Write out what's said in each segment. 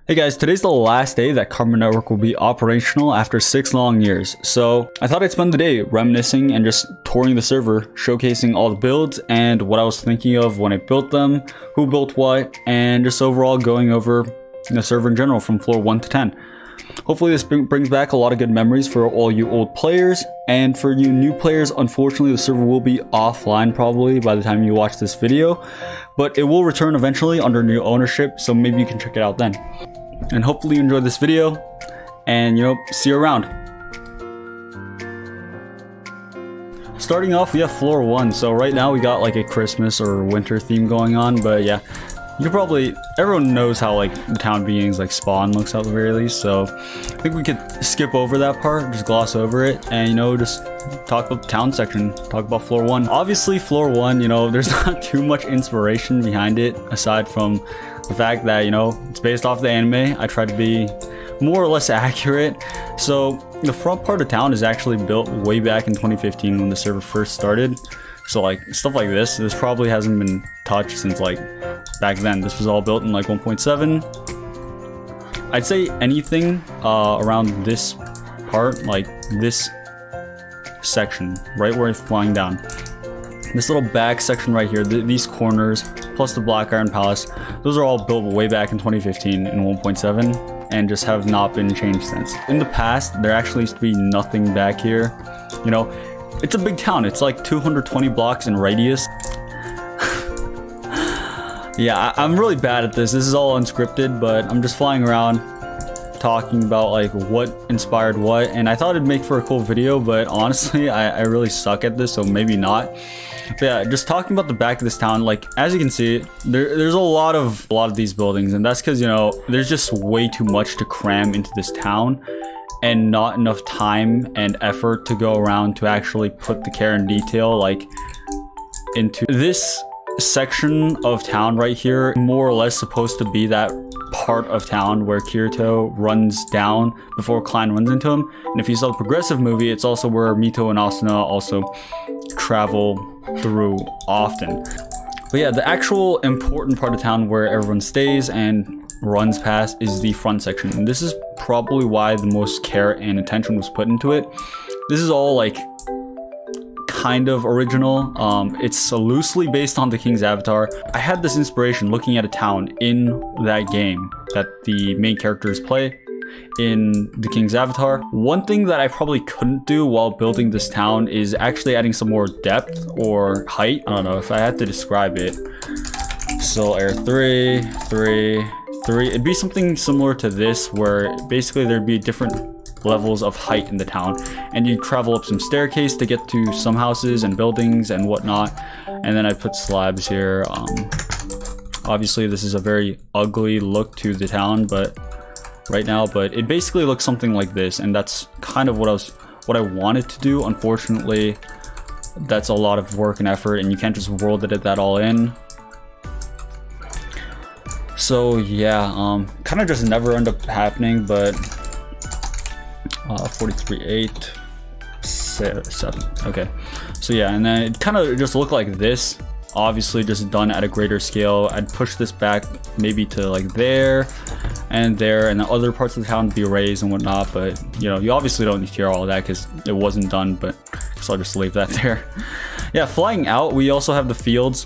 Hey guys, today's the last day that Carbon Network will be operational after 6 long years. So I thought I'd spend the day reminiscing and just touring the server, showcasing all the builds and what I was thinking of when I built them, who built what, and just overall going over the server in general from floor 1 to 10. Hopefully this brings back a lot of good memories for all you old players, and for you new players, unfortunately the server will be offline probably by the time you watch this video, but it will return eventually under new ownership, so maybe you can check it out then. And hopefully you enjoyed this video, and see you around. Starting off, we have floor 1, so right now we got like a Christmas or winter theme going on, but yeah. Everyone knows how like the town beings like Spawn looks at the very least, so I think we could skip over that part, just gloss over it, and just talk about the town section, talk about floor 1. Obviously floor 1, there's not too much inspiration behind it, aside from the fact that, it's based off the anime. I tried to be more or less accurate. So the front part of town is actually built way back in 2015 when the server first started. So like stuff like this probably hasn't been touched since like back then. This was all built in like 1.7. I'd say anything around this part, like this section right where it's flying down, this little back section right here, these corners plus the Black Iron Palace, those are all built way back in 2015 in 1.7 and just have not been changed since. In the past, there actually used to be nothing back here. It's a big town. It's like 220 blocks in radius. Yeah, I'm really bad at this. This is all unscripted, but I'm just flying around talking about like what inspired what, and I thought it'd make for a cool video, but honestly, I really suck at this, so maybe not. But yeah, just talking about the back of this town, like as you can see, there's a lot of these buildings, and that's because there's just way too much to cram into this town, and not enough time and effort to go around to actually put the care and detail like into this section of town right here. More or less supposed to be that part of town where Kirito runs down before Klein runs into him, and if you saw the Progressive movie, it's also where Mito and Asuna also travel through often. But yeah, the actual important part of town where everyone stays and runs past is the front section, and this is probably why the most care and attention was put into it. This is all like kind of original. It's loosely based on the King's Avatar. I had this inspiration looking at a town in that game that the main characters play in the King's Avatar. One thing that I probably couldn't do while building this town is actually adding some more depth or height. I don't know if I had to describe it. So air 3, 3, 3. It'd be something similar to this, where basically there'd be different levels of height in the town, and you travel up some staircase to get to some houses and buildings and whatnot. And then I put slabs here. Obviously this is a very ugly look to the town but it basically looks something like this, and that's kind of what I wanted to do. Unfortunately, that's a lot of work and effort, and you can't just world edit that all in. So yeah, kind of just never end up happening, but 43.8 7. Okay, so yeah, and then it kind of just looked like this, obviously just done at a greater scale. I'd push this back maybe to like there and there, and the other parts of the town would be raised and whatnot, but you obviously don't need to hear all of that because it wasn't done, but so I'll just leave that there. Yeah, flying out, we also have the fields.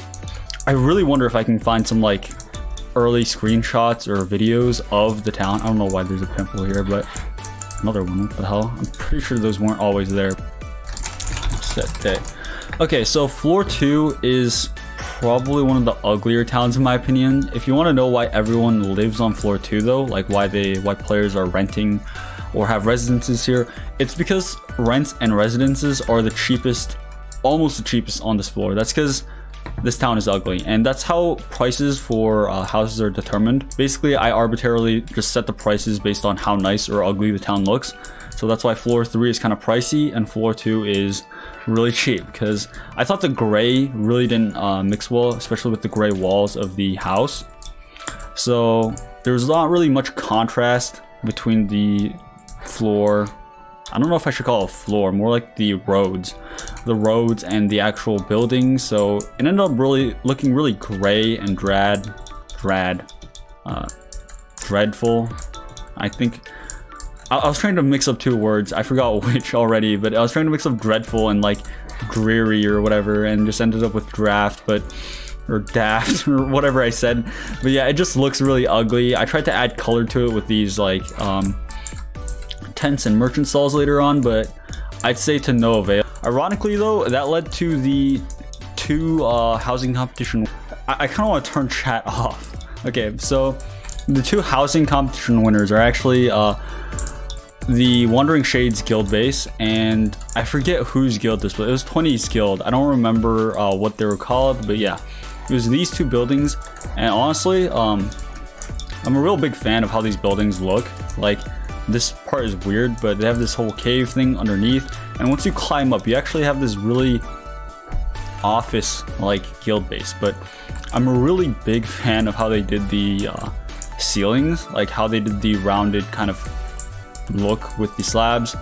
I really wonder if I can find some like early screenshots or videos of the town. I don't know why there's a pimple here, but another one, what the hell? I'm pretty sure those weren't always there. Set day. Okay, so floor 2 is probably one of the uglier towns in my opinion. If you want to know why everyone lives on floor 2 though, like why players are renting or have residences here, it's because rents and residences are the cheapest, almost the cheapest on this floor. That's because this town is ugly, and that's how prices for houses are determined. Basically, I arbitrarily just set the prices based on how nice or ugly the town looks. So that's why floor 3 is kind of pricey and floor 2 is really cheap, because I thought the gray really didn't mix well, especially with the gray walls of the house. So there's not really much contrast between the floor, I don't know if I should call it a floor, more like the roads and the actual buildings. So it ended up really looking really gray and drab. dreadful. I think I was trying to mix up two words. I forgot which already, but I was trying to mix up dreadful and like dreary or whatever, and just ended up with draft, or daft or whatever I said. But yeah, it just looks really ugly. I tried to add color to it with these like tents and merchant stalls later on, but I'd say to no avail. Ironically though, that led to the two housing competition. I kind of want to turn chat off. Okay, so the two housing competition winners are actually the Wandering Shades guild base, and I forget whose guild this was. It was 20's guild. I don't remember what they were called, but yeah, it was these two buildings. And honestly, I'm a real big fan of how these buildings look. Like, this part is weird, but they have this whole cave thing underneath, and once you climb up, you actually have this really office like guild base. But I'm a really big fan of how they did the ceilings, like how they did the rounded kind of look with the slabs.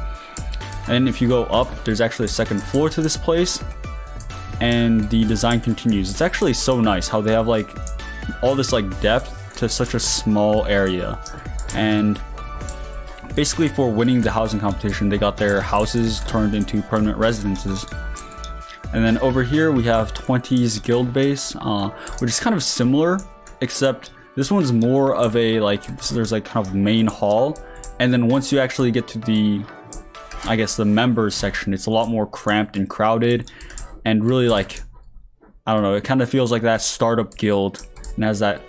And if you go up, there's actually a second floor to this place, and the design continues. It's actually so nice how they have like all this like depth to such a small area. And basically, for winning the housing competition, they got their houses turned into permanent residences. And then over here we have 20's guild base, which is kind of similar, except this one's more of a like, so there's like kind of main hall, and then once you actually get to the, I guess, the members section, it's a lot more cramped and crowded, and really like, I don't know, it kind of feels like that startup guild and has that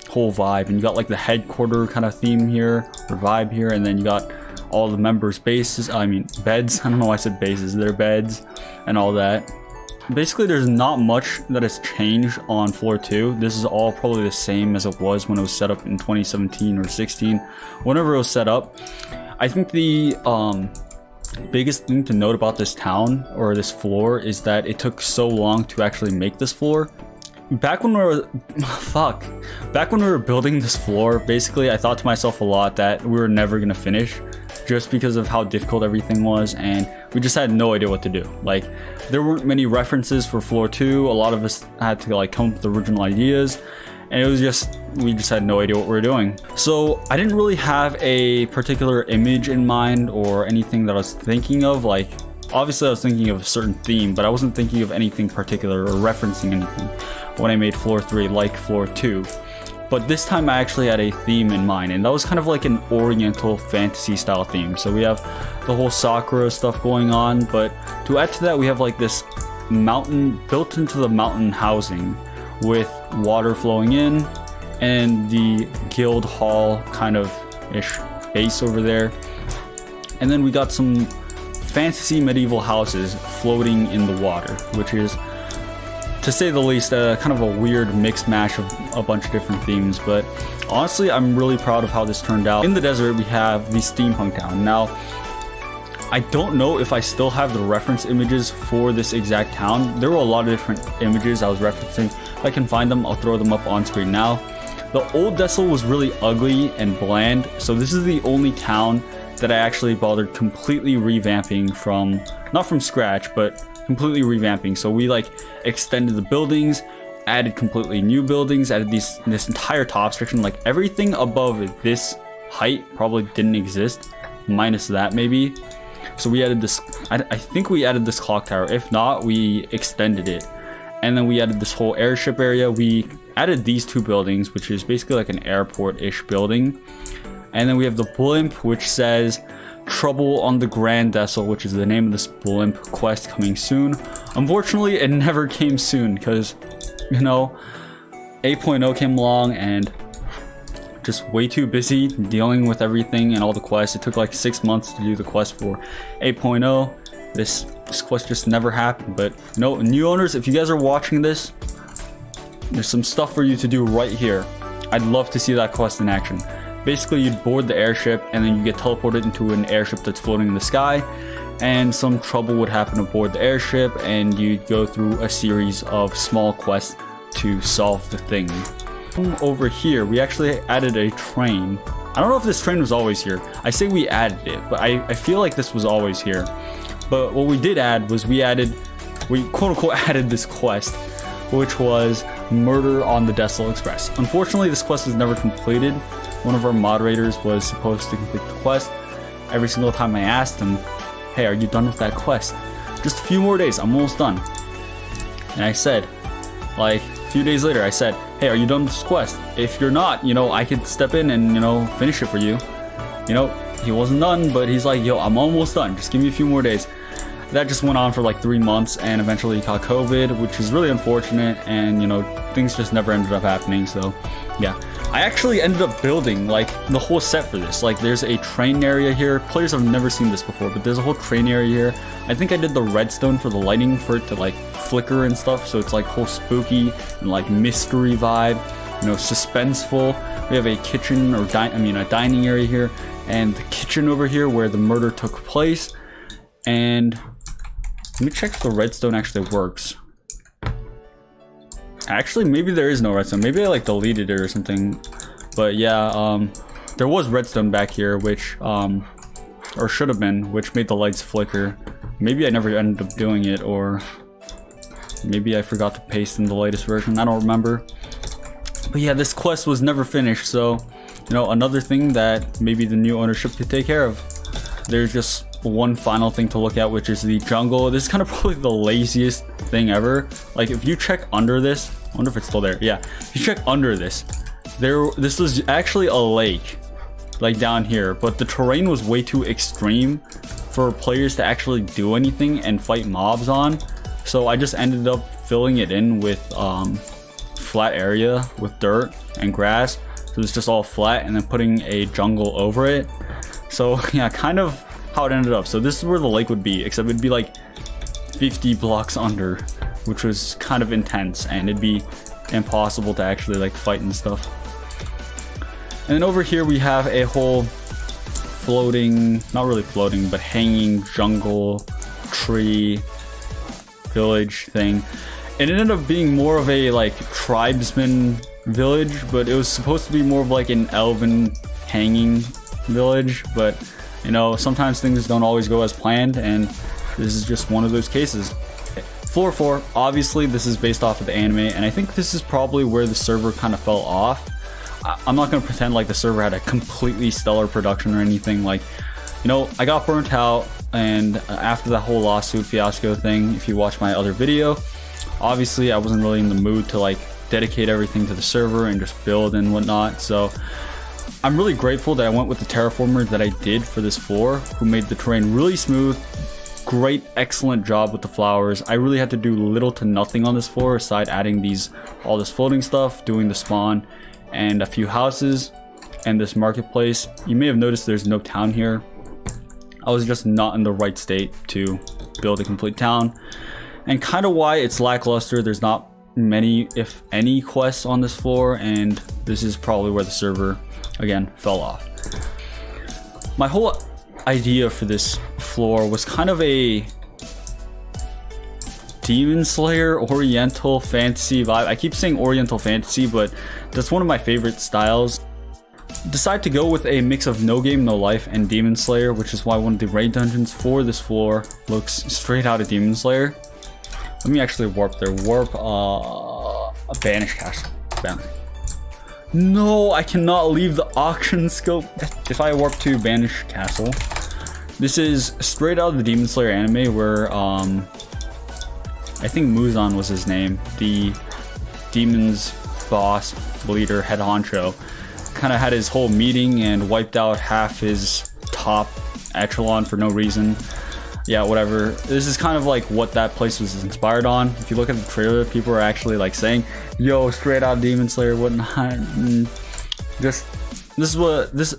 whole vibe. And you got like the headquarter kind of theme here, or vibe here, and then you got all the members' bases, I mean beds, I don't know why I said bases, they're beds and all that. Basically, there's not much that has changed on floor 2. This is all probably the same as it was when it was set up in 2017 or 16, whenever it was set up. I think the biggest thing to note about this town, or this floor, is that it took so long to actually make this floor. Back when we were back when we were building this floor, basically I thought to myself a lot that we were never gonna finish, just because of how difficult everything was, and we just had no idea what to do. Like, there weren't many references for floor 2. A lot of us had to like come up with original ideas, and it was just, we just had no idea what we were doing. So I didn't really have a particular image in mind or anything that I was thinking of. Like, obviously I was thinking of a certain theme, but I wasn't thinking of anything particular or referencing anything when I made floor 3 like floor 2. But this time I actually had a theme in mind, and that was kind of like an oriental fantasy style theme. So we have the whole Sakura stuff going on, but to add to that, we have like this mountain, built into the mountain housing with water flowing in, and the guild hall kind of ish base over there. And then we got some fantasy medieval houses floating in the water, which is, to say the least, kind of a weird mixed mash of a bunch of different themes. But honestly, I'm really proud of how this turned out. In the desert, we have the steampunk town. Now, I don't know if I still have the reference images for this exact town. There were a lot of different images I was referencing. If I can find them, I'll throw them up on screen now. The old Dessel was really ugly and bland, so this is the only town that I actually bothered completely revamping from, not from scratch, but completely revamping. So we like extended the buildings, added completely new buildings, added this entire top section. Like, everything above this height probably didn't exist, minus that maybe. So we added this, I think we added this clock tower. If not, we extended it. And then we added this whole airship area. We added these two buildings, which is basically like an airport-ish building. And then we have the blimp, which says Trouble on the Grand Dessel, which is the name of this blimp quest, coming soon. Unfortunately, it never came soon because, you know, 8.0 came along and just way too busy dealing with everything and all the quests. It took like 6 months to do the quest for 8.0. This quest just never happened. But, you know, new owners, if you guys are watching this, there's some stuff for you to do right here. I'd love to see that quest in action. Basically, you'd board the airship, and then you get teleported into an airship that's floating in the sky, and some trouble would happen aboard the airship, and you'd go through a series of small quests to solve the thing. Over here, we actually added a train. I don't know if this train was always here. I say we added it, but I feel like this was always here. But what we did add was we quote-unquote added this quest, which was Murder on the Dessel Express. Unfortunately, this quest was never completed. one of our moderators was supposed to complete the quest. Every single time I asked him, hey, are you done with that quest? Just a few more days, I'm almost done. And I said, like, a few days later, I said, hey, are you done with this quest? If you're not, you know, I could step in and, you know, finish it for you. You know, he wasn't done, but he's like, yo, I'm almost done. Just give me a few more days. That just went on for like 3 months, and eventually he caught COVID, which is really unfortunate, and, you know, things just never ended up happening, so, yeah. I actually ended up building, like, the whole set for this. Like, there's a train area here. Players have never seen this before, but there's a whole train area here. I think I did the redstone for the lighting for it to, like, flicker and stuff, so it's, like, whole spooky and, like, mystery vibe, you know, suspenseful. We have a kitchen, or a dining area here, and the kitchen over here where the murder took place. And let me check if the redstone actually works. Actually, maybe there is no redstone. Maybe I like deleted it or something. But yeah, there was redstone back here, which or should have been, which made the lights flicker. Maybe I never ended up doing it, or maybe I forgot to paste in the latest version. I don't remember. But yeah, this quest was never finished, so, you know, another thing that maybe the new ownership could take care of. There's just one final thing to look at, which is the jungle. This is kind of probably the laziest thing ever. Like, if you check under this, I wonder if it's still there. Yeah, if you check under this, this was actually a lake, like down here, but the terrain was way too extreme for players to actually do anything and fight mobs on. So I just ended up filling it in with flat area with dirt and grass. So it's just all flat, and then putting a jungle over it. So yeah, kind of how it ended up. So this is where the lake would be, except it'd be like 50 blocks under, which was kind of intense, and it'd be impossible to actually like fight and stuff. And then over here we have a whole floating, not really floating, but hanging jungle tree village thing. It ended up being more of a like tribesman village, but it was supposed to be more of like an elven hanging village. But you know, sometimes things don't always go as planned, and this is just one of those cases. Floor 4, obviously this is based off of the anime, and I think this is probably where the server kind of fell off. I'm not going to pretend like the server had a completely stellar production or anything. Like, you know, I got burnt out, and after that whole lawsuit fiasco thing, if you watch my other video, obviously I wasn't really in the mood to like dedicate everything to the server and just build and whatnot. So I'm really grateful that I went with the terraformer that I did for this floor, who made the terrain really smooth. Great, excellent job with the flowers. I really had to do little to nothing on this floor aside adding all this floating stuff, doing the spawn, and a few houses, and this marketplace. You may have noticed there's no town here. I was just not in the right state to build a complete town, and kind of why it's lackluster. There's not many, if any, quests on this floor, and this is probably where the server again fell off. My whole idea for this floor was kind of a Demon Slayer Oriental fantasy vibe. I keep saying Oriental fantasy, but that's one of my favorite styles. Decide to go with a mix of No Game No Life and Demon Slayer, which is why one of the raid dungeons for this floor looks straight out of Demon Slayer. Let me actually warp there. Warp a Banished Castle. Bam. No, I cannot leave the auction scope. If I warp to Banished Castle, this is straight out of the Demon Slayer anime, where I think Muzan was his name, the demon's boss, leader, head honcho, kind of had his whole meeting and wiped out half his top echelon for no reason. Yeah, whatever. This is kind of like what that place was inspired on. If you look at the trailer, people are actually like saying, yo, straight out of Demon Slayer, whatnot. This is what this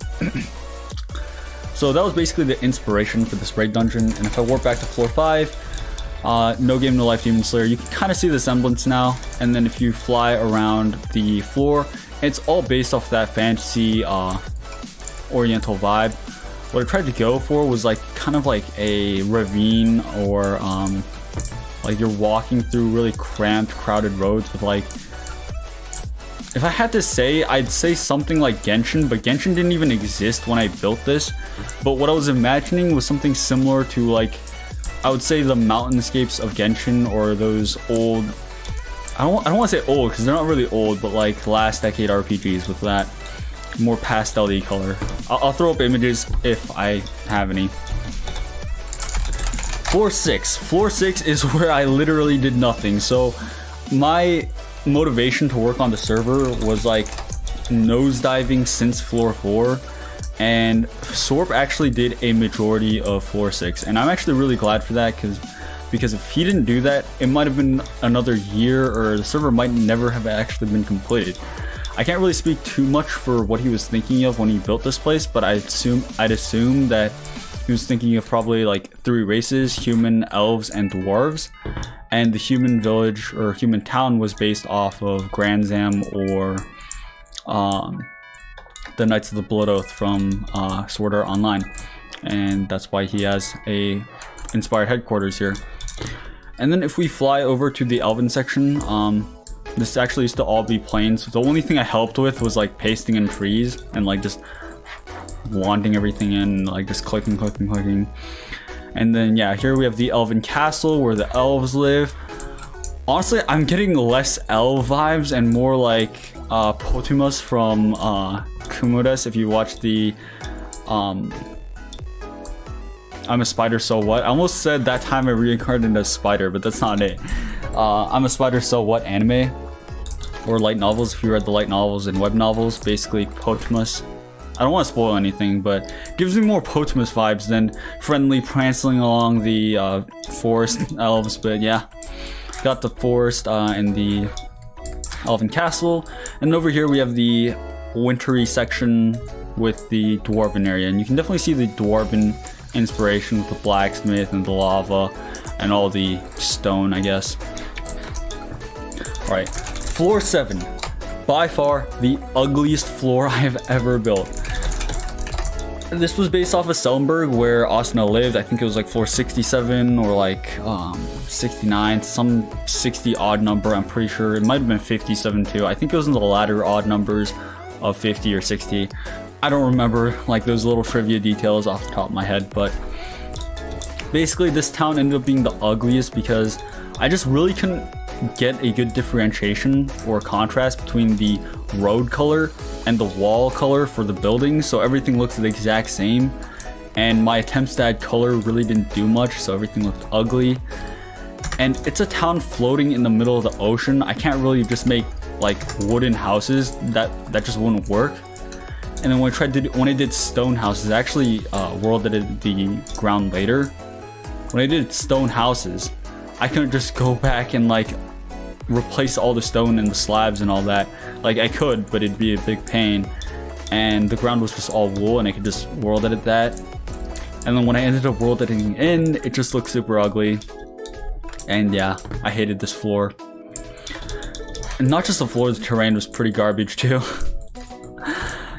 so that was basically the inspiration for this raid dungeon. And if I warp back to floor 5, No Game No Life Demon Slayer, you can kind of see the semblance now. And then if you fly around the floor, it's all based off that fantasy oriental vibe. What I tried to go for was like kind of like a ravine, or like you're walking through really cramped, crowded roads with like, if I had to say, I'd say something like Genshin, but Genshin didn't even exist when I built this. But what I was imagining was something similar to, like, I would say the mountainscapes of Genshin, or those old, I don't want to say old because they're not really old, but like last decade RPGs with that more pastel-y color. I'll throw up images if I have any. Floor 6. Floor 6 is where I literally did nothing. So my motivation to work on the server was like nosediving since floor 4. And Sorp actually did a majority of floor 6. And I'm actually really glad for that because if he didn't do that, it might have been another year, or the server might never have actually been completed. I can't really speak too much for what he was thinking of when he built this place, but I'd assume that he was thinking of probably like 3 races: human, elves, and dwarves. And the human village or human town was based off of Grand Zam or the Knights of the Blood Oath from Sword Art Online, and that's why he has a inspired headquarters here. And then if we fly over to the Elven section, this actually used to all be plains. The only thing I helped with was like pasting in trees and like just wanting everything in, like just clicking. And then yeah, here we have the Elven Castle where the elves live. Honestly, I'm getting less elf vibes and more like Potumus from Kumodes. If you watch the I'm a Spider, so what? I almost said That Time I Reincarnated as Spider, but that's not it. I'm a Spider, so what anime or light novels, if you read the light novels and web novels, basically Potumus. I don't want to spoil anything, but it gives me more Potumus vibes than friendly prancing along the forest elves. But yeah, got the forest and the Elven Castle, and over here we have the wintry section with the Dwarven area, and you can definitely see the Dwarven inspiration with the blacksmith and the lava and all the stone, I guess. Alright, floor 7. By far the ugliest floor I have ever built. This was based off of Sellenberg, where Asuna lived. I think it was like floor 67 or like 69, some 60 odd number. I'm pretty sure it might have been 57 too. I think it was in the latter odd numbers of 50 or 60. I don't remember like those little trivia details off the top of my head, but basically this town ended up being the ugliest because I just really couldn't get a good differentiation or contrast between the road color and the wall color for the buildings, so everything looks the exact same, and my attempts to add color really didn't do much, so everything looked ugly. And it's a town floating in the middle of the ocean. I can't really just make like wooden houses, that just wouldn't work. And then when I did stone houses, actually world edited the ground later. When I did stone houses, I couldn't just go back and like replace all the stone and the slabs and all that. Like I could, but it'd be a big pain. And the ground was just all wool, and I could just world edit that. And then when I ended up world editing in, it just looked super ugly. And yeah, I hated this floor. And not just the floor, the terrain was pretty garbage too.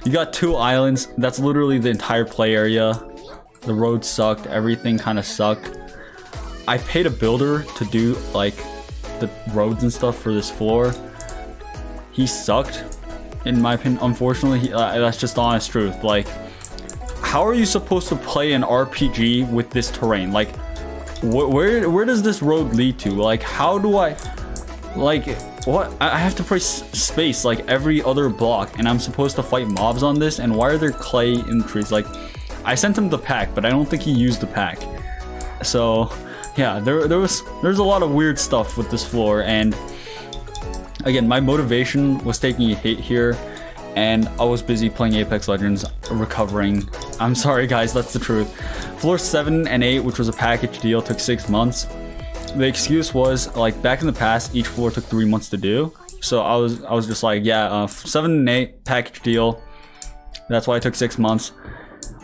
You got 2 islands, that's literally the entire play area. The road sucked, everything kind of sucked. I paid a builder to do like the roads and stuff for this floor. He sucked, in my opinion. Unfortunately, that's just the honest truth. Like, how are you supposed to play an RPG with this terrain? Like, where does this road lead to? Like, how do I, like, what? I have to press space like every other block, and I'm supposed to fight mobs on this, and why are there clay in the trees? Like, I sent him the pack, but I don't think he used the pack. So yeah, there's a lot of weird stuff with this floor, and again, my motivation was taking a hit here, and I was busy playing Apex Legends, recovering. I'm sorry guys, that's the truth. Floor 7 and 8, which was a package deal, took 6 months. The excuse was, like, back in the past, each floor took 3 months to do. So I was just like, yeah, 7 and 8 package deal. That's why it took 6 months.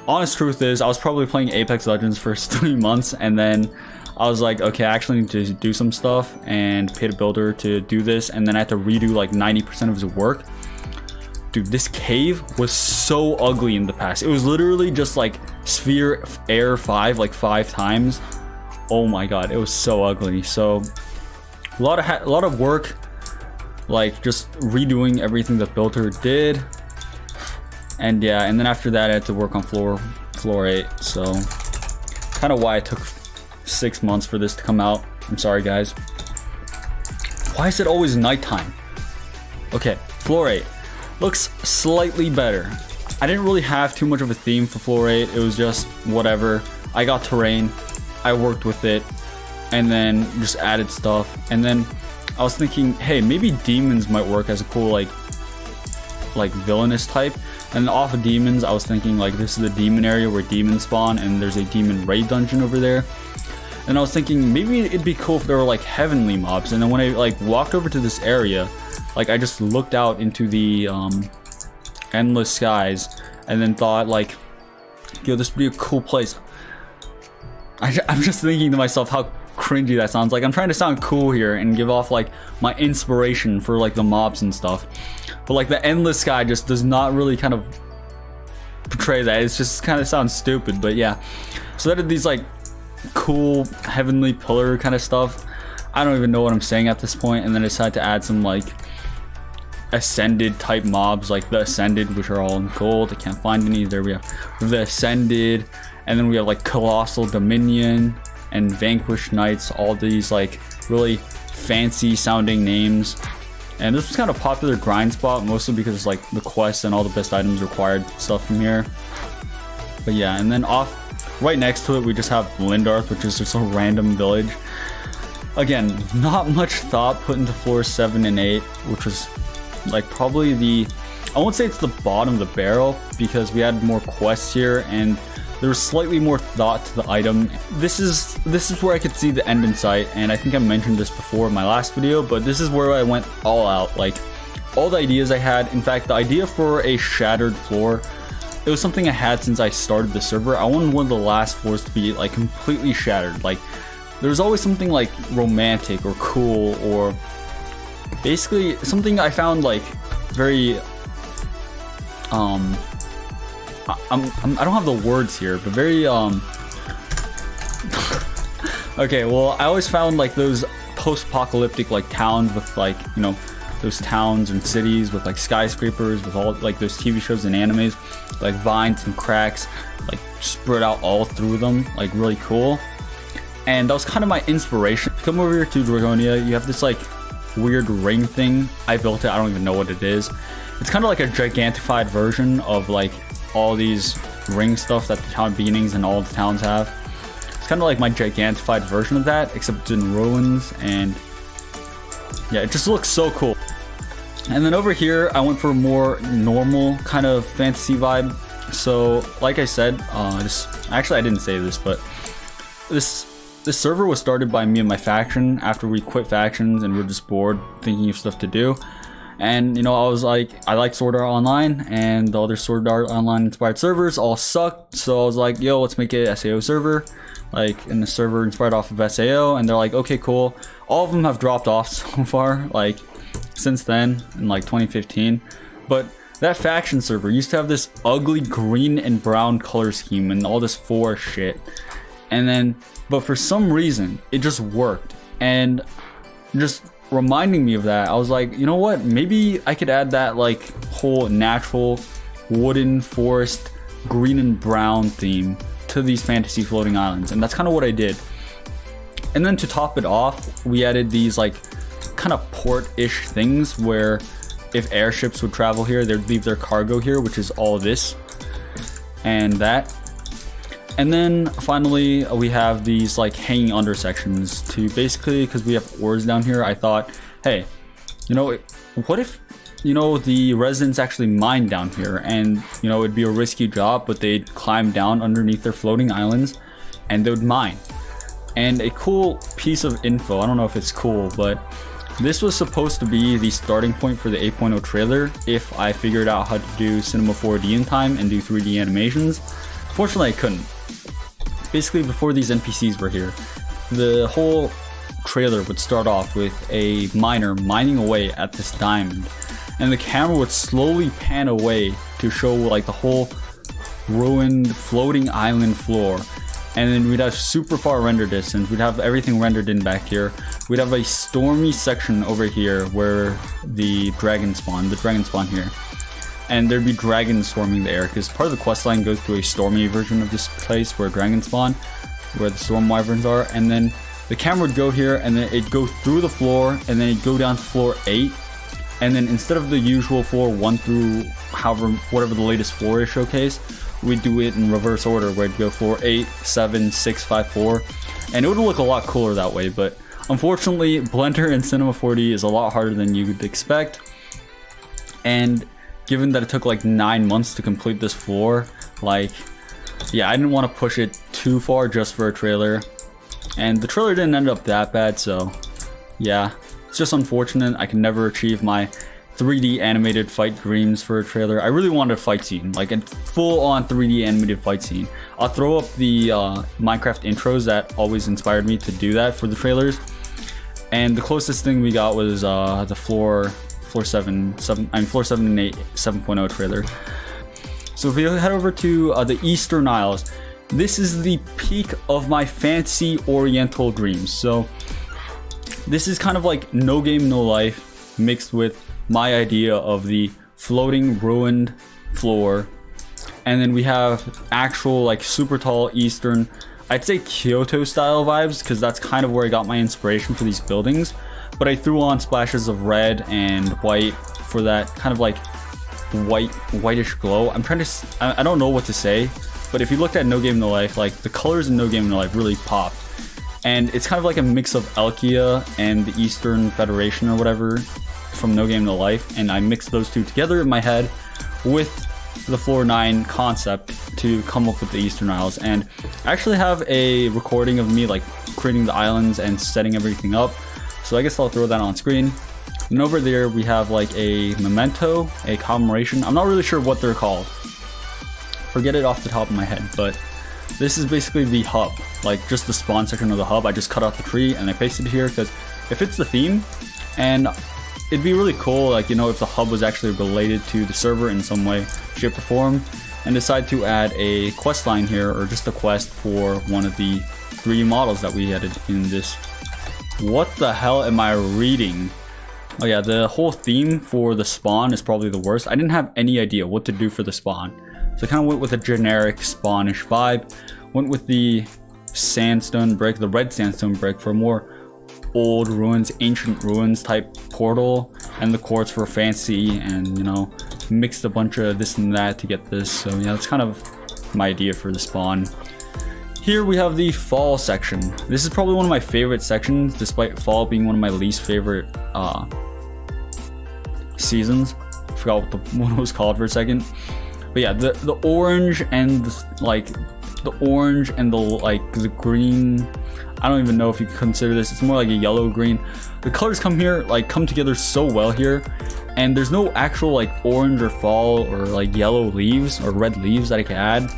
Honest truth is, I was probably playing Apex Legends for 3 months, and then I was like, okay, I actually need to do some stuff, and paid a builder to do this, and then I had to redo like 90% of his work. Dude, this cave was so ugly in the past. It was literally just like sphere air 5 like 5 times. Oh my god, it was so ugly. So a lot of work, like just redoing everything the builder did. And yeah, and then after that I had to work on floor 8. So kind of why it took 6 months for this to come out. I'm sorry guys. Why is it always nighttime? Okay, floor 8 looks slightly better. I didn't really have too much of a theme for floor 8. It was just whatever. I got terrain, I worked with it, and then just added stuff. And then I was thinking, hey, maybe demons might work as a cool like villainous type. And off of demons, I was thinking like this is the demon area where demons spawn, and there's a demon raid dungeon over there. And I was thinking maybe it'd be cool if there were like heavenly mobs. And then when I like walked over to this area, like I just looked out into the endless skies, and then thought like, yo, this would be a cool place. I'm just thinking to myself how cringy that sounds. Like I'm trying to sound cool here and give off like my inspiration for like the mobs and stuff, but like the endless sky just does not really kind of portray that. It's just kind of sounds stupid. But yeah, so I did these like cool heavenly pillar kind of stuff. I don't even know what I'm saying at this point. And then I decided to add some like ascended type mobs, like the ascended, which are all in gold. I can't find any. There we have the ascended, and then we have like colossal dominion and vanquished knights, all these like really fancy sounding names. And this was kind of a popular grind spot, mostly because like the quests and all the best items required stuff from here. But yeah, and then off right next to it we just have Lindarth, which is just a random village. Again, not much thought put into floors 7 and 8, which was like probably the, I won't say it's the bottom of the barrel, because we had more quests here and there was slightly more thought to the item. This is where I could see the end in sight, and I think I mentioned this before in my last video, but this is where I went all out. Like all the ideas I had, in fact the idea for a shattered floor, it was something I had since I started the server. I wanted one of the last floors to be like completely shattered. Like there's always something like romantic or cool, or basically something I found like very I don't have the words here, but very okay, well I always found like those post-apocalyptic like towns with like, you know, those towns and cities with like skyscrapers with all like those TV shows and animes, like vines and cracks like spread out all through them, like really cool. And that was kind of my inspiration. Come over here to Dragonia, you have this like weird ring thing. I built it, I don't even know what it is. It's kind of like a gigantified version of like all these ring stuff that the town beginnings and all the towns have. It's kind of like my gigantified version of that, except it's in ruins, and yeah, it just looks so cool. And then over here I went for a more normal kind of fantasy vibe. So like I said, actually I didn't say this, but this server was started by me and my faction after we quit factions and we were just bored thinking of stuff to do. And you know, I was like, I like Sword Art Online, and the other Sword Art Online inspired servers all sucked. So I was like, yo, let's make a SAO server, like in the server inspired off of SAO. And they're like, okay, cool. All of them have dropped off so far, like since then in like 2015. But that faction server used to have this ugly green and brown color scheme and all this forest shit. And then, but for some reason, it just worked. And just reminding me of that, I was like, you know what, maybe I could add that like whole natural wooden forest green and brown theme to these fantasy floating islands. And that's kind of what I did. And then to top it off, we added these like kind of port-ish things where if airships would travel here, they'd leave their cargo here, which is all this and that. And then finally we have these like hanging under sections to basically, because we have ores down here, I thought, hey, you know, what if, you know, the residents actually mine down here, and you know, it'd be a risky job, but they'd climb down underneath their floating islands and they would mine. And a cool piece of info, I don't know if it's cool, but this was supposed to be the starting point for the 8.0 trailer if I figured out how to do Cinema 4D in time and do 3D animations. Fortunately I couldn't. Basically, before these NPCs were here, the whole trailer would start off with a miner mining away at this diamond, and the camera would slowly pan away to show like the whole ruined floating island floor. And then we'd have super far render distance, we'd have everything rendered in back here. We'd have a stormy section over here where the dragon spawn here. And there'd be dragons swarming the air, because part of the questline goes to a stormy version of this place where dragons spawn, where the storm wyverns are. And then the camera would go here, and then it'd go through the floor, and then it'd go down to floor 8, And then instead of the usual floor 1 through whatever the latest floor is showcased, we do it in reverse order, where it'd go floor 8, 7, 6, 5, 4. And it would look a lot cooler that way, but unfortunately, Blender in Cinema 4D is a lot harder than you would expect. And given that it took like 9 months to complete this floor, like, yeah, I didn't want to push it too far just for a trailer. And the trailer didn't end up that bad, so yeah, it's just unfortunate. I can never achieve my 3D animated fight dreams for a trailer. I really wanted a fight scene, like a full-on 3D animated fight scene. I'll throw up the Minecraft intros that always inspired me to do that for the trailers. And the closest thing we got was the floor 7 and 8 7.0 trailer. So if we head over to the Eastern Isles, this is the peak of my fancy Oriental dreams. So this is kind of like No Game No Life mixed with my idea of the floating ruined floor. And then we have actual like super tall Eastern, I'd say Kyoto style vibes, because that's kind of where I got my inspiration for these buildings. But I threw on splashes of red and white for that kind of like whitish glow. I'm trying to, I don't know what to say, but if you looked at No Game No Life, like the colors in No Game No Life really pop. And it's kind of like a mix of Elkia and the Eastern Federation or whatever from No Game No Life, and I mixed those two together in my head with the floor 9 concept to come up with the Eastern Isles. And I actually have a recording of me like creating the islands and setting everything up, so I guess I'll throw that on screen. And over there we have like a memento, a commemoration. I'm not really sure what they're called, forget it off the top of my head, but this is basically the hub, like just the spawn section of the hub. I just cut out the tree and I pasted it here because it fits the theme, and it'd be really cool, like, you know, if the hub was actually related to the server in some way, shape, or form, and decide to add a quest line here, or just a quest for one of the 3 models that we added in this. What the hell am I reading? Oh yeah, the whole theme for the spawn is probably the worst. I didn't have any idea what to do for the spawn, so I kind of went with a generic spawnish vibe. Went with the sandstone brick, the red sandstone brick, for more old ruins, ancient ruins type portal, and the quartz for fancy, and, you know, mixed a bunch of this and that to get this. So yeah, that's kind of my idea for the spawn. Here we have the fall section. This is probably one of my favorite sections, despite fall being one of my least favorite seasons. I forgot what it was called for a second. But yeah, the orange and the orange and the green, I don't even know if you could consider this, it's more like a yellow green. The colors come together so well here, and there's no actual like orange or fall or like yellow leaves or red leaves that I can add.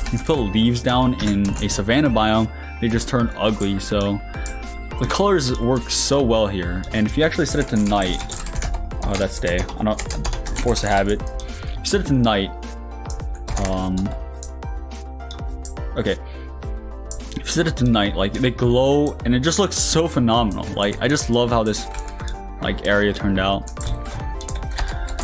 If you put leaves down in a savanna biome, they just turn ugly. So the colors work so well here. And if you actually set it to night, oh, that's day, I don't force a habit. If you set it to night, okay, if you set it to night, like, they glow and it just looks so phenomenal. Like, I just love how this like area turned out.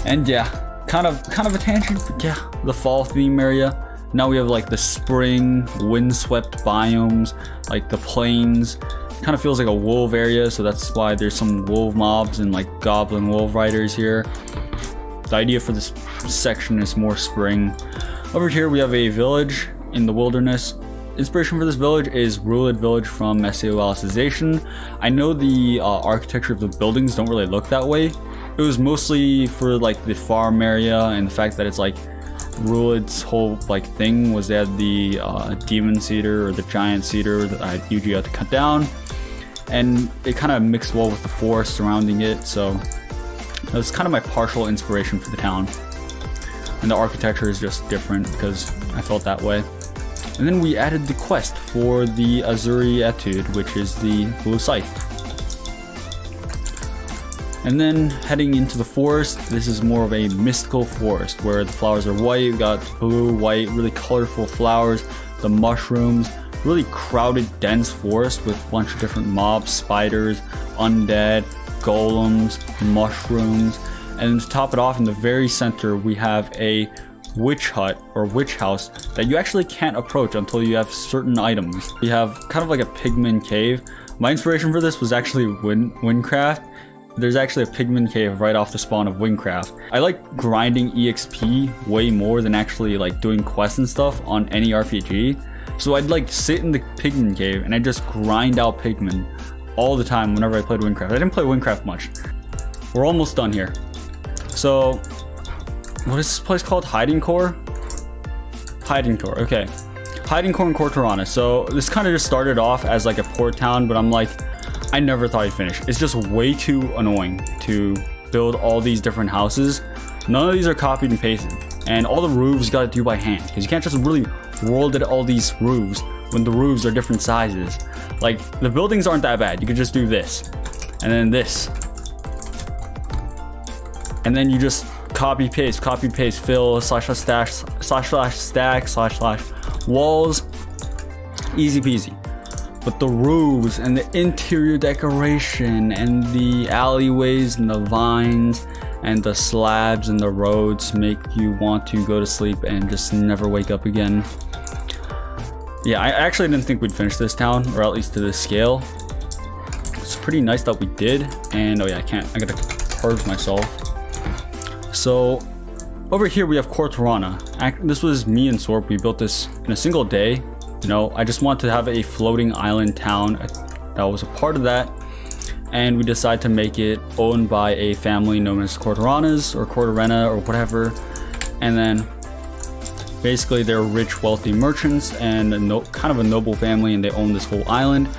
And yeah, kind of a tangent, but yeah, the fall theme area. Now we have like the spring windswept biomes, like the plains. Kind of feels like a wolf area, so that's why there's some wolf mobs and like goblin wolf riders here. The idea for this section is more spring. Over here we have a village in the wilderness. Inspiration for this village is Ruled Village from SAO Alicization. I know the architecture of the buildings don't really look that way. It was mostly for like the farm area, and the fact that it's like Ruled's whole like thing was they had the demon cedar or the giant cedar that I usually had to cut down, and it kind of mixed well with the forest surrounding it. So that was kind of my partial inspiration for the town, and the architecture is just different because I felt that way. And then we added the quest for the Azuri Etude, which is the blue scythe. And then heading into the forest, this is more of a mystical forest where the flowers are white. We've got blue, white, really colorful flowers, the mushrooms, really crowded, dense forest with a bunch of different mobs, spiders, undead, golems, mushrooms. And to top it off, in the very center, we have a witch hut or witch house that you actually can't approach until you have certain items. We have kind of like a pigman cave. My inspiration for this was actually Windcraft. there's actually a pigman cave right off the spawn of Wingcraft. I like grinding EXP way more than actually like doing quests and stuff on any RPG. So I'd like sit in the pigman cave and I just grind out pigmen all the time whenever I played Wingcraft. I didn't play Wingcraft much. We're almost done here. So what is this place called? Hiding Core? Hiding Core, okay. Hiding Core in Kor Torana. So this kind of just started off as like a port town, but I'm like, I never thought I'd finish. It's just way too annoying to build all these different houses. None of these are copied and pasted. And all the roofs you gotta do by hand. Because you can't just really world edit all these roofs when the roofs are different sizes. Like, the buildings aren't that bad. You could just do this. And then this. And then you just copy paste, fill, slash stack, slash walls. Easy peasy. But the roofs and the interior decoration and the alleyways and the vines and the slabs and the roads make you want to go to sleep and just never wake up again. Yeah, I actually didn't think we'd finish this town, or at least to this scale. It's pretty nice that we did. And oh yeah, I gotta purge myself. So over here we have Kor Torana. This was me and Sorp. We built this in a single day. You know, I just wanted to have a floating island town that was a part of that. And we decided to make it owned by a family known as Kor Toranas or Kor Torena or whatever. And then basically they're rich, wealthy merchants and kind of a noble family, and they own this whole island.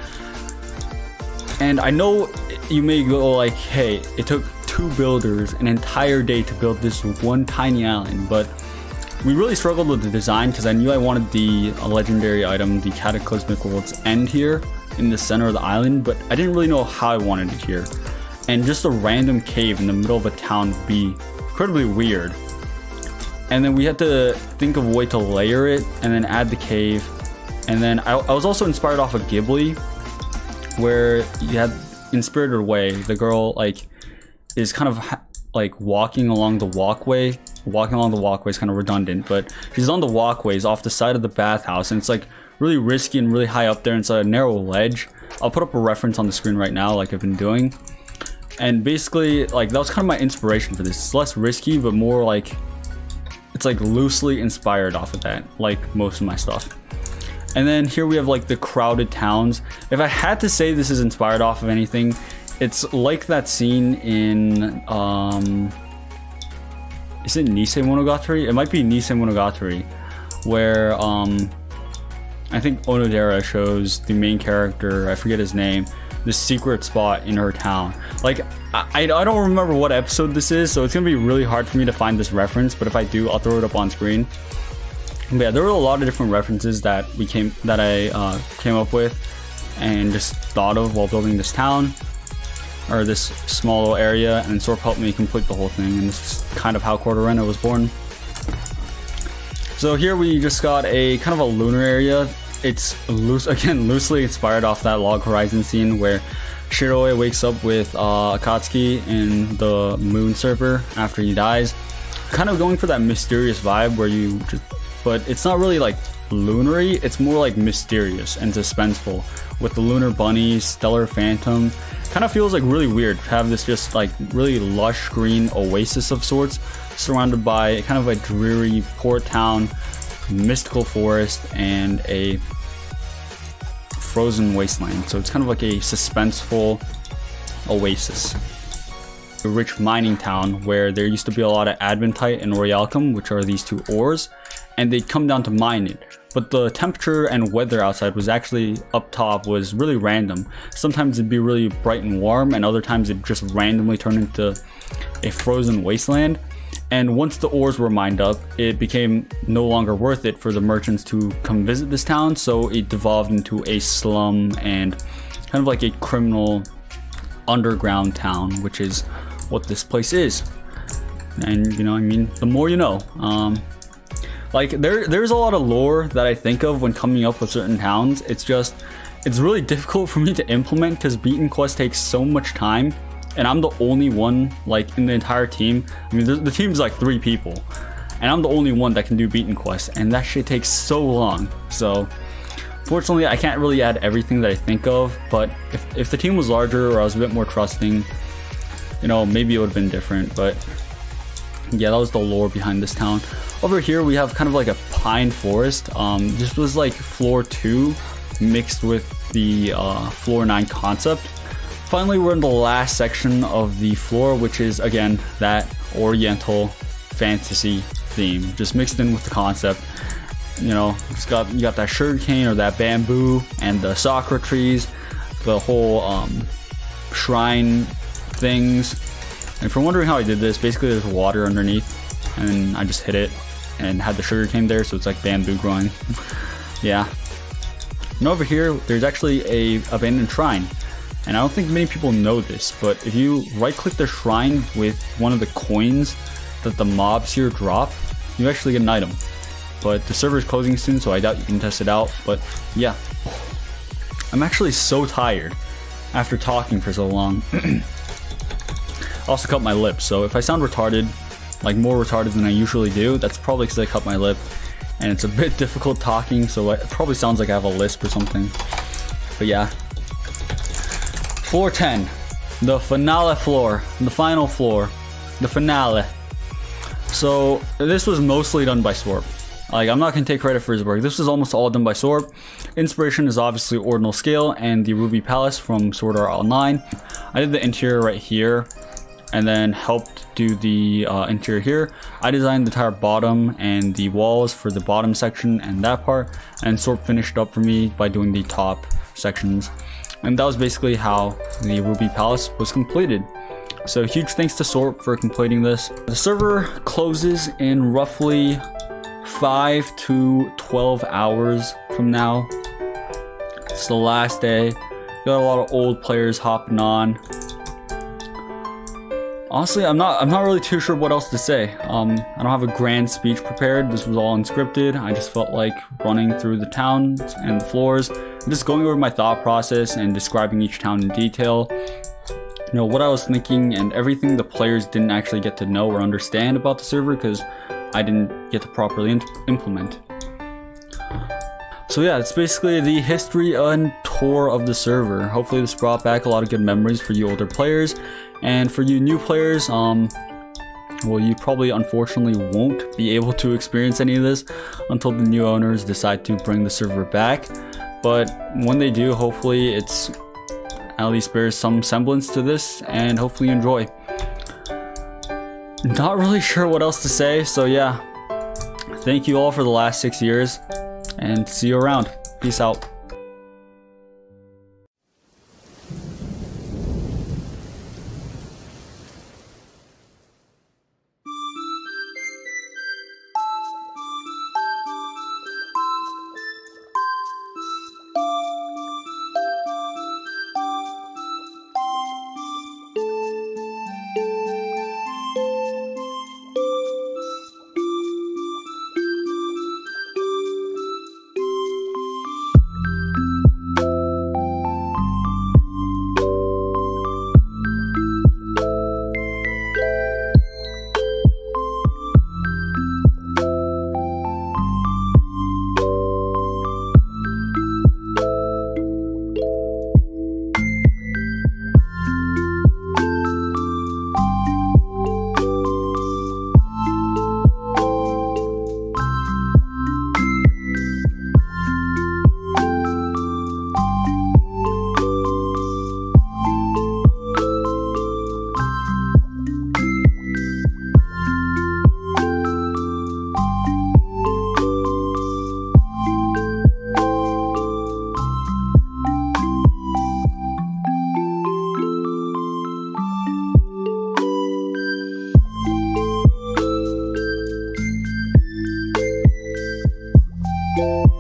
And I know you may go like, hey, it took 2 builders an entire day to build this one tiny island, but we really struggled with the design because I knew I wanted the legendary item, the Cataclysmic World's End here in the center of the island, but I didn't really know how I wanted it here. And just a random cave in the middle of a town would be incredibly weird. And then we had to think of a way to layer it and then add the cave. And then I was also inspired off of Ghibli, where you had in Spirited Away, the girl like is kind of like walking along the walkway. Walking along the walkway is kind of redundant, but she's on the walkways off the side of the bathhouse, and it's like really risky and really high up there. And it's a narrow ledge. I'll put up a reference on the screen right now, like I've been doing. And basically, like that was kind of my inspiration for this. It's less risky, but more like it's like loosely inspired off of that, like most of my stuff. And then here we have like the crowded towns. If I had to say this is inspired off of anything, it's like that scene in is it Nisei Monogatari? It might be Nisei Monogatari, where I think Onodera shows the main character, I forget his name, this secret spot in her town. Like, I don't remember what episode this is, so it's gonna be really hard for me to find this reference, but if I do, I'll throw it up on screen. But yeah, there were a lot of different references that I came up with and just thought of while building this town, or this small little area, and Sorp helped me complete the whole thing, and this is kind of how Kor Torena was born. So here we just got a kind of a lunar area. It's loosely inspired off that Log Horizon scene where Shiroe wakes up with Akatsuki in the moon server after he dies. Kind of going for that mysterious vibe where you just, but it's not really like lunary, it's more like mysterious and suspenseful with the lunar bunny, stellar phantom. Kind of feels like really weird to have this just like really lush green oasis of sorts surrounded by kind of a dreary port town, mystical forest, and a frozen wasteland. So it's kind of like a suspenseful oasis. A rich mining town where there used to be a lot of adventite and royalcum, which are these 2 ores, and they'd come down to mine it. But the temperature and weather outside was actually up top was really random. Sometimes it'd be really bright and warm, and other times it'd just randomly turn into a frozen wasteland. And once the ores were mined up, it became no longer worth it for the merchants to come visit this town, so it devolved into a slum and kind of like a criminal underground town, which is what this place is. And you know, I mean, the more you know. Like there's a lot of lore that I think of when coming up with certain towns. It's really difficult for me to implement because beaten quest takes so much time, and I'm the only one like in the entire team. I mean, the team's like 3 people, and I'm the only one that can do beaten quest, and that shit takes so long. So fortunately, I can't really add everything that I think of, but if the team was larger or I was a bit more trusting, you know, maybe it would have been different. But yeah, that was the lore behind this town. Over here we have kind of like a pine forest. This was like floor 2 mixed with the floor 9 concept. Finally, we're in the last section of the floor, which is again that oriental fantasy theme, just mixed in with the concept. You know, you got that sugarcane or that bamboo and the sakura trees, the whole shrine things. And if you're wondering how I did this, basically there's water underneath and I just hit it and had the sugarcane there, so it's like bamboo growing. Yeah. And over here, there's actually a abandoned shrine. And I don't think many people know this, but if you right click the shrine with one of the coins that the mobs here drop, you actually get an item. But the server is closing soon, so I doubt you can test it out. But yeah, I'm actually so tired after talking for so long. I also cut my lip, so if I sound retarded, like more retarded than I usually do, that's probably because I cut my lip and it's a bit difficult talking, so it probably sounds like I have a lisp or something. But yeah. Floor 10, the finale floor, the final floor, the finale. So this was mostly done by Sorp. Like, I'm not gonna take credit for his work. This was almost all done by Sorp. Inspiration is obviously Ordinal Scale and the Ruby Palace from Sword Art Online. I did the interior right here and then helped do the interior here. I designed the entire bottom and the walls for the bottom section and that part, and Sorp finished up for me by doing the top sections. And that was basically how the Ruby Palace was completed. So huge thanks to Sorp for completing this. The server closes in roughly 5 to 12 hours from now. It's the last day. Got a lot of old players hopping on. Honestly, I'm not really too sure what else to say. I don't have a grand speech prepared. This was all unscripted. I just felt like running through the town and the floors, and just going over my thought process and describing each town in detail. You know, what I was thinking and everything the players didn't actually get to know or understand about the server because I didn't get to properly implement. So yeah, it's basically the history and tour of the server. Hopefully this brought back a lot of good memories for you older players. And for you new players, well, you probably unfortunately won't be able to experience any of this until the new owners decide to bring the server back. But when they do, hopefully it's at least bears some semblance to this, and hopefully you enjoy. Not really sure what else to say, so yeah. Thank you all for the last 6 years, and see you around. Peace out. You